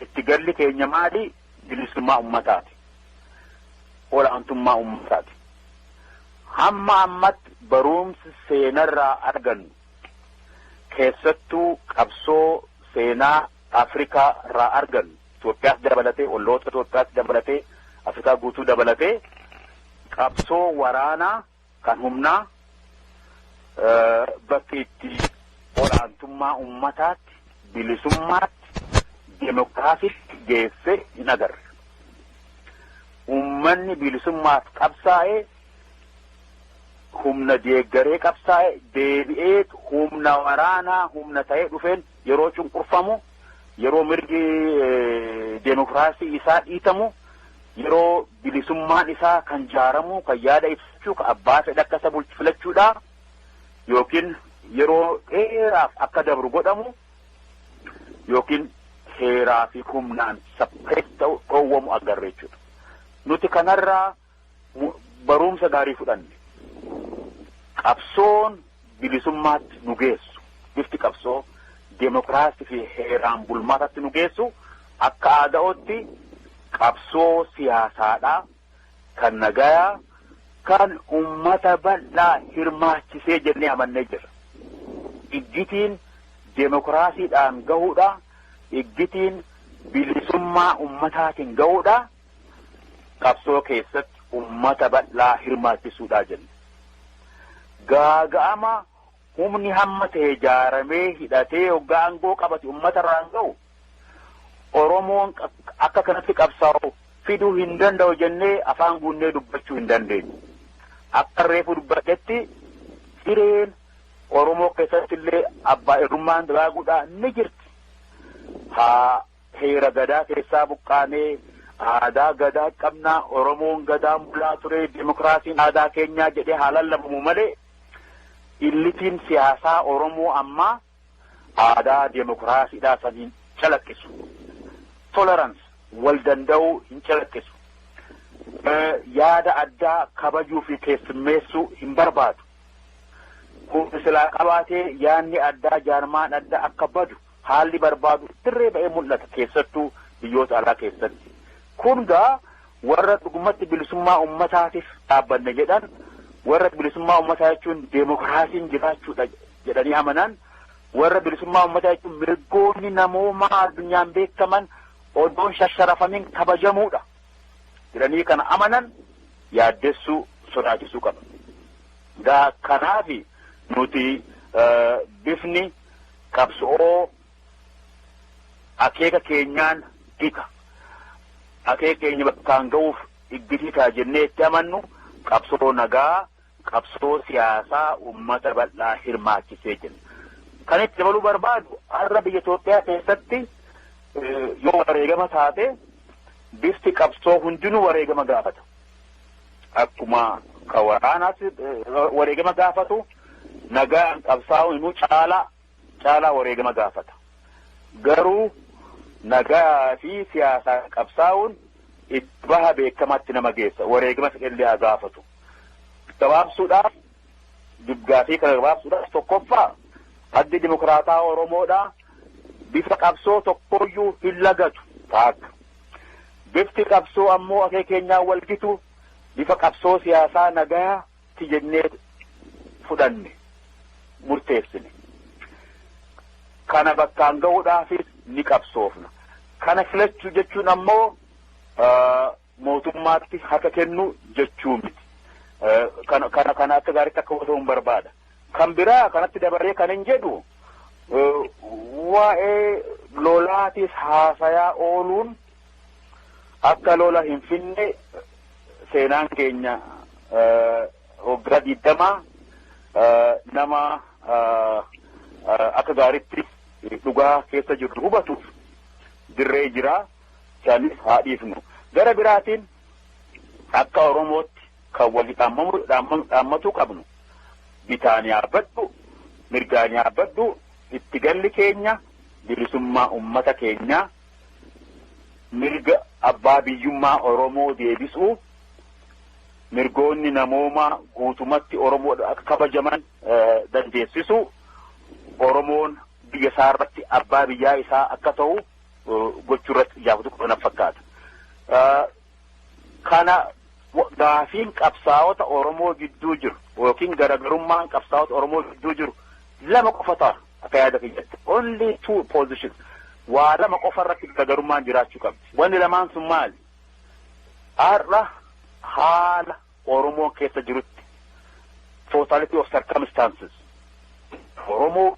D: Itti galli keenya maali? Bilisummaa ummataati. Olaantummaa ummataati. Hamma ammatti barumsi seenarraa argannu keessattuu qabsoo seenaa Afrikaa irraa argannu Itoophiyaas dabalatee olloota Itoophiyaas dabalatee Afrikaa guutuu dabalatee qabsoo waraanaa kan humnaa bakki itti olaantummaa ummataatti bilisummaatti deemokiraasiitti geesse hin agarre. Uummanni bilisummaaf qabsaa'ee humna deeggaree qabsaa'e deebi'ee humna waraanaa humna ta'ee dhufeen yeroo cunqurfamu yeroo mirgi deemokiraasii isaa dhiitamu yeroo bilisummaan isaa kan jaaramu kan yaada ibsachuu kan abbaa fedha akka isa bulchu filachuudha yookiin yeroo dheeraaf akka dabru godhamu yookiin heeraa fi humnaan saphees ta'u dhoowwamu agarre jechuudha. Nuti kanarraa barumsa gaarii fudhanne. Qabsoon bilisummaatti nu geessu bifti qabsoo deemokiraasii fi heeraan bulmaatatti nu geessu akka aadaatti qabsoo siyaasaadhaa kan nagayaa kan ummata bal'aa hirmaachisee jennee amannee jirra. Iggitiin deemokiraasiidhaan gahuudha, iggitiin bilisummaa ummataatiin gahuudha, qabsoo keessatti ummata bal'aa hirmaachisuudha jenne. Gaaga'ama humni hamma ta'e ijaaramee hidhatee hoggaa aangoo qabate ummata irraan ga'u Oromoon akka kanatti qabsaa'u fiduu hin danda'u jennee afaan guunnee dubbachuu hin dandeenyu. Akka reefu dubbadhetti sireen Oromoo keessatti illee abbaa irrummaan dagaaguudhaan ni jirti. Haa heera gadaa keessaa buqqaanee aadaa gadaa qabnaa Oromoon gadaa mul'aa ture deemokiraasiin aadaa keenyaa jedhee haa lallabamu malee illitiin siyaasaa Oromoo ammaa aadaa deemokiraasiidhaa san hin calaqqisu. Tolerance wal danda'uu hin calaqqisu. Yaada addaa kabajuu fi keessummeessuu hin barbaadu. Kun silaa qabaatee yaadni addaa jaarmaan addaa akka badu haalli barbaadu dirree ba'ee mul'ata keessattuu biyyoota alaa keessatti. Kun gaa warra dhugumatti bilisummaa ummataatiif dhaabbanne jedhan warra bilisummaa ummataa jechuun deemokiraasiin jiraachuudha jedhanii amanan warra bilisummaa ummataa jechuun mirgoonni namoomaa addunyaan beekaman odoon shasharafamin kabajamuudha jedhanii kana amanan yaaddessuu sodaachisuu qaba. Gaa kanaafi nuti bifni qabsoo akeeka keenyaan hika. Akeeka keenya bakkaan ga'uuf iggitii ta'a jennee itti amannu qabsoo nagaa, qabsoo siyaasaa ummata bal'aa hirmaachisee jenna. Kan itti dabaluu barbaadu har'a biyya Itoophiyaa keessatti yoo wareegama taate bifti qabsoo hundinuu wareegama gaafata. Akkuma ka waraanaatti wareegama gaafatu nagaan qabsaa'u inuu caalaa wareegama gaafata. Garuu nagaa fi siyaasaan qabsaa'uun itti baha beekamatti nama geessa. Wareegama fedhellee haa gaafatu. Gabaabsuudhaaf dubgaa fi kana gabaabsuudhaaf tokkoffaa addi dimokiraataa Oromoodhaa bifa qabsoo tokkoyyuu hin lagatu taakka. Bifti qabsoo ammoo akeeka keenyaan walgitu bifa qabsoo siyaasaa nagaatti jennee fudhanne murteessine. Kana bakkaan ga'uudhaafis ni qabsoofna. Kana filachuu jechuun ammoo mootummaatti harka kennu jechuu miti. Kana akka gaariitti akka hubatamuu barbaada. Kan biraa kanatti dabaree kan hin jedhu waa'ee lolaatiif haasayaa ooluun akka lola hin finne seenaan keenya waggaa 20 nama akka gaariitti dhugaa keessa jirtu hubatuuf dirree jira isaaniif haa dhiifnu. Gara biraatiin akka Oromootti kan wal dhaammatuu qabnu bitaan yaabbadhu mirgaan yaabbadhu itti galli keenya bilisummaa ummata keenya mirga abbaa biyyummaa Oromoo deebisuu mirgoonni namoomaa guutumatti Oromoo akka kabajaman dandeessisu Oromoon biyya isaa irratti abbaa biyyaa isaa akka ta'u gochuu irratti ijaafatu kana fakkaata. Kana gaafiin qabsaa'ota Oromoo gidduu jiru yookiin garaagarummaan qabsaa'ota Oromoo gidduu jiru lama qofa ta'a akka yaada keenyatti. Only two positions. Waa lama qofa irratti garaagarummaan jiraachuu qabdi. Wanni lamaan sun maali? Har'a haala Oromoo keessa jirutti totality of circumstances Oromoo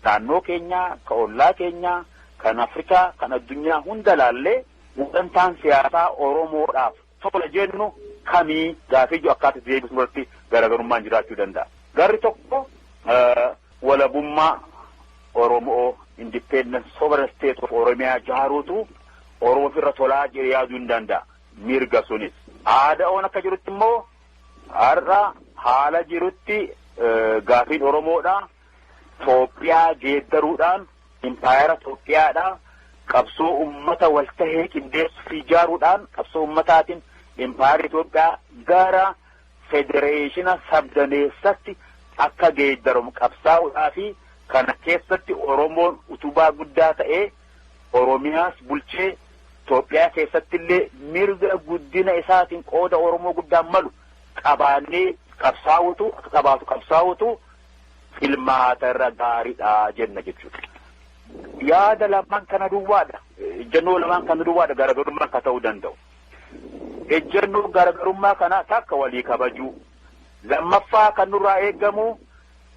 D: naannoo keenyaa, ka ollaa keenyaa, kan Afrikaa, kan addunyaa hunda laallee guutantaan siyaasaa Oromoodhaaf tola jennu kamii gaafii ijoo akkaataa deebisuu irratti garaagarummaan jiraachuu danda'a. Garri tokko walabummaa Oromoo independent sovereign state of Oromiyaa jaaruutu Oromoo irra tolaa jedhee yaaduu hin danda'a. Mirga sunis. Aadaan akka jirutti immoo har'a haala jirutti gaafiin Oromoodhaa Itoophiyaa geeddaruudhaan impaayera Itoophiyaadhaa qabsoo ummata waltahee qindeessuuf ijaaruudhaan qabsoo ummataatiin impaayera Itoophiyaa gara federeeshina sabdaneessatti akka geeddaramu qabsaa'uudhaa fi kana keessatti Oromoon utubaa guddaa ta'ee Oromiyaas bulchee Itoophiyaa keessatti illee mirga guddina isaatiin qooda Oromoo guddaan malu qabaannee qabsaa'utu filmaata irra gaariidha jenna jechuudha. Yaada lamaan kana duwwaadha. Ejjennoo lamaan kana duwwaadha garaagarummaa akka ta'uu danda'u. Ejjennoo garaagarummaa kana takka walii kabajuu. Lammaffaa kan nurraa eegamu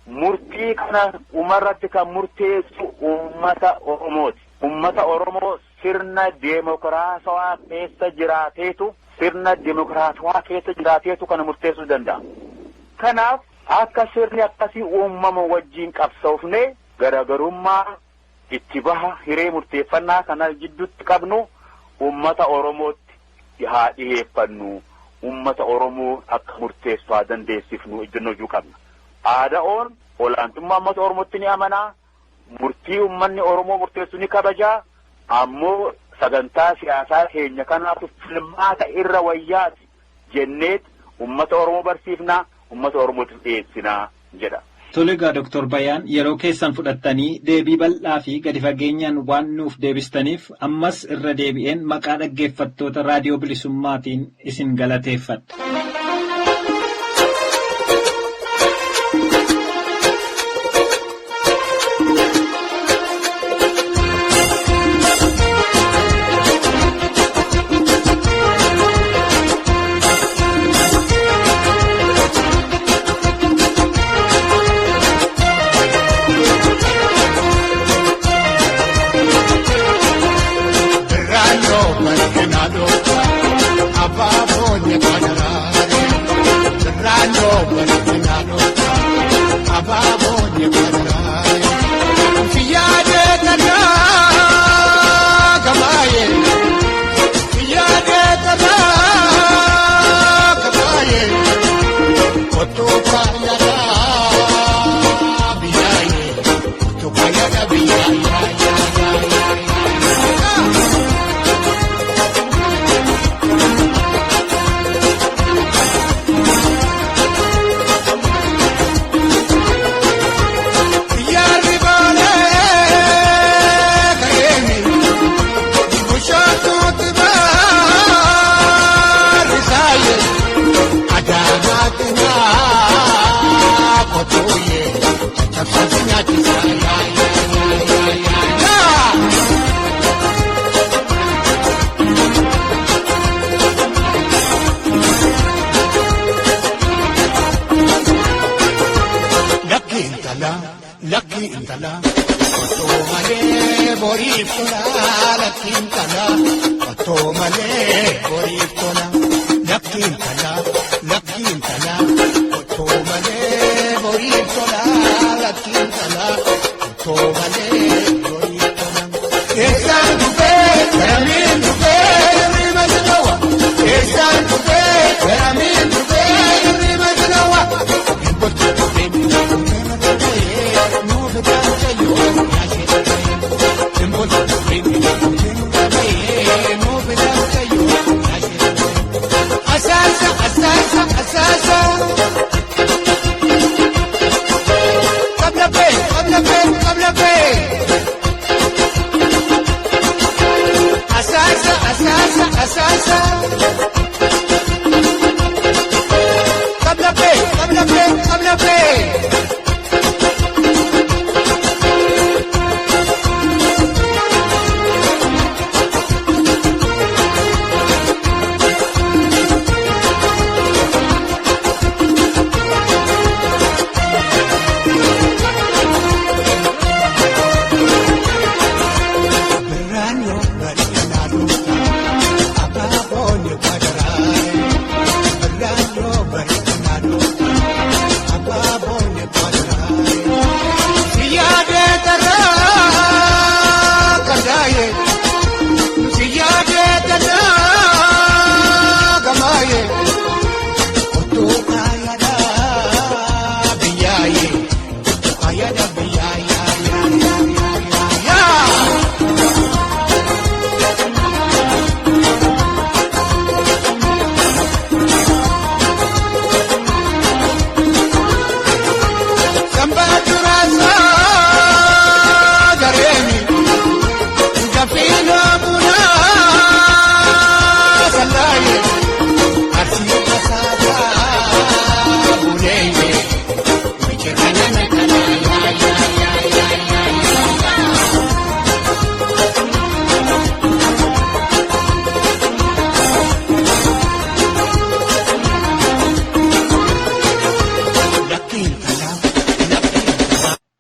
D: murtii kana umarratti kan murteessu ummata Oromooti. Ummata Oromoo sirna deemokiraatawaa keessa jiraateetu kana murteessuu danda'a. Kanaaf akka sirni akkasii uumama wajjin qabsoofne garaagarummaa itti baha hiree murteeffannaa kana jidduutti qabnu ummata Oromootti haa dhiheeffannu. Ummata Oromoo akka murteessu haa dandeessifnu ejjennoo juu qabna. Aadaan olaantummaa ummata Oromootti ni amanaa. Murtii ummanni Oromoo murteessu ni kabajaa. Ammoo sagantaa siyaasaa keenya kanaaf filmaata irra wayyaati jenneet ummata Oromoo barsiifnaa, ummata Oromootiif dhiyeessinaa jedha.
C: Tole egaa Dr. Bayaan yeroo keessan fudhattanii deebii bal'aa fi gadi fageenyaan waan nuuf deebistaniif ammas irra deebi'een maqaa dhaggeeffattoota raadiyoo bilisummaatiin isin galateeffadha. Asasa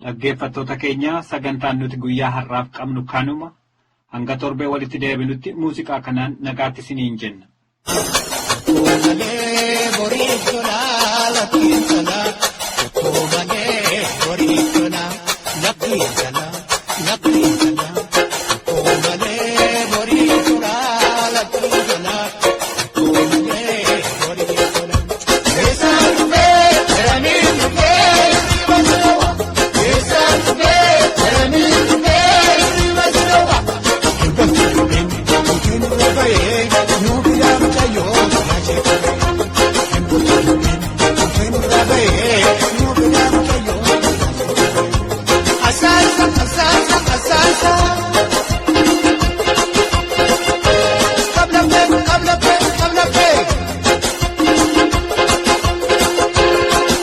C: Dhaggeeffattoota keenya sagantaan nuti guyyaa har'aaf qabnu kanuma hanga torbee walitti deebinutti muuziqaa kanaan nagaatti isiniin jenna.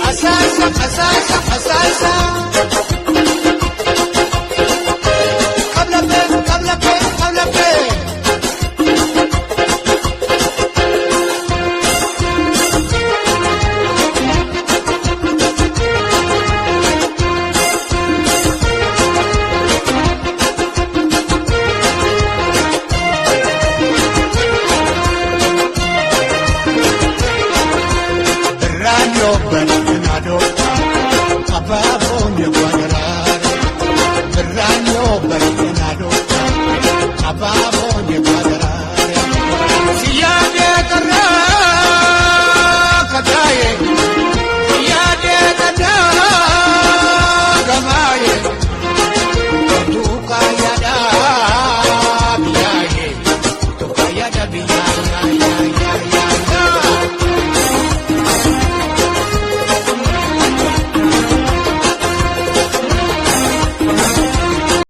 E: Asasa